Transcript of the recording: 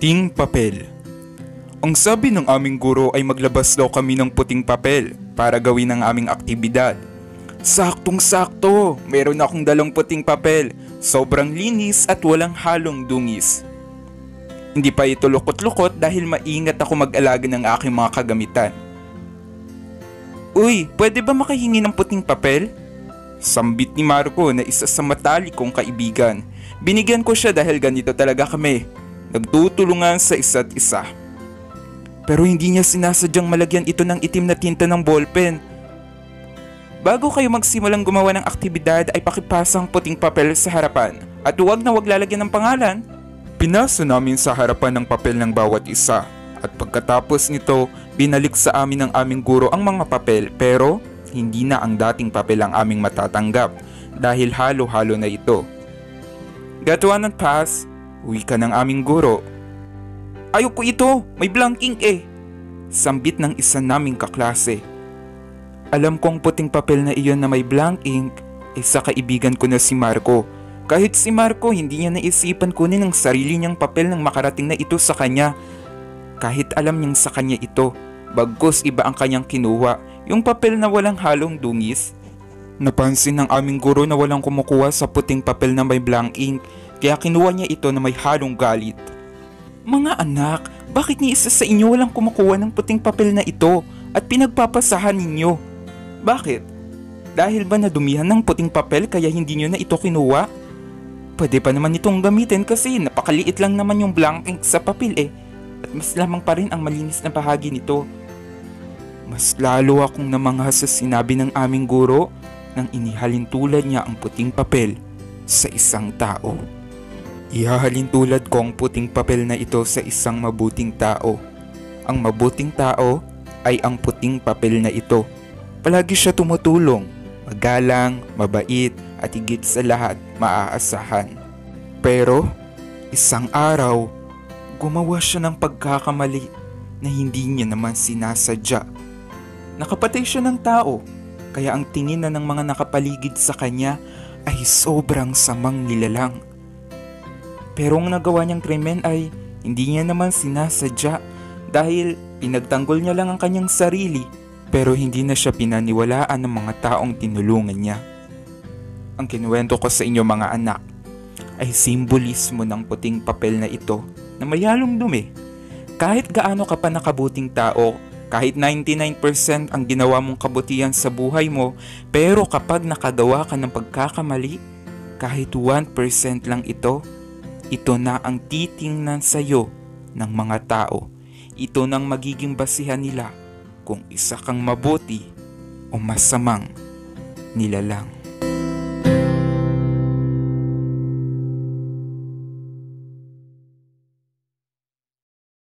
Puting papel. Ang sabi ng aming guro ay maglabas daw kami ng puting papel para gawin ang aming aktibidad. Saktong-sakto, meron akong dalang puting papel. Sobrang linis at walang halong dungis. Hindi pa ito lukot-lukot dahil maingat ako mag-alaga ng aking mga kagamitan. Uy, pwede ba makahingi ng puting papel? Sambit ni Marco na isa sa matalik kong kaibigan. Binigyan ko siya dahil ganito talaga kami. Nagtutulungan sa isa't isa. Pero hindi niya sinasadyang malagyan ito ng itim na tinta ng ballpen. Bago kayo magsimulang gumawa ng aktibidad ay pakipasang puting papel sa harapan at huwag na huwag lalagyan ng pangalan. Pinasa namin sa harapan ng papel ng bawat isa at pagkatapos nito binalik sa amin ng aming guro ang mga papel pero hindi na ang dating papel ang aming matatanggap dahil halo-halo na ito. Got 1 and pass, uwi ka ng aming guro. Ayoko ito, may blank ink eh. Sambit ng isa naming kaklase. Alam kong puting papel na iyon na may blank ink ay sa kaibigan ko na si Marco. Kahit si Marco hindi niya naisipan kunin ang sarili niyang papel nang makarating na ito sa kanya. Kahit alam niyang sa kanya ito, bagkus iba ang kanyang kinuha, yung papel na walang halong dungis. Napansin ng aming guro na walang kumukuha sa puting papel na may blank ink, kaya kinuha niya ito na may halong galit. Mga anak, bakit ni isa sa inyo walang kumukuha ng puting papel na ito at pinagpapasahan ninyo? Bakit? Dahil ba nadumihan ng puting papel kaya hindi nyo na ito kinuha? Pwede pa naman itong gamitin kasi napakaliit lang naman yung blank ink sa papel eh. At mas lamang pa rin ang malinis na bahagi nito. Mas lalo akong namangha sa sinabi ng aming guro nang inihalin tulad niya ang puting papel sa isang tao. Ihahalin tulad ko ang puting papel na ito sa isang mabuting tao. Ang mabuting tao ay ang puting papel na ito. Palagi siya tumutulong, magalang, mabait at higit sa lahat maaasahan. Pero isang araw, gumawa siya ng pagkakamali na hindi niya naman sinasadya. Nakapatay siya ng tao, kaya ang tingin na ng mga nakapaligid sa kanya ay sobrang samang nilalang. Pero ang nagawa niyang krimen ay hindi niya naman sinasadya dahil pinagtanggol niya lang ang kanyang sarili pero hindi na siya pinaniwalaan ng mga taong tinulungan niya. Ang kinuwento ko sa inyo mga anak ay simbolismo ng puting papel na ito na may halong dumi. Kahit gaano ka pa nakabuting tao, kahit 99% ang ginawa mong kabutihan sa buhay mo, pero kapag nakagawa ka ng pagkakamali, kahit 1% lang ito na ang titingnan sa'yo ng mga tao. Ito nang magiging basihan nila kung isa kang mabuti o masamang nilalang.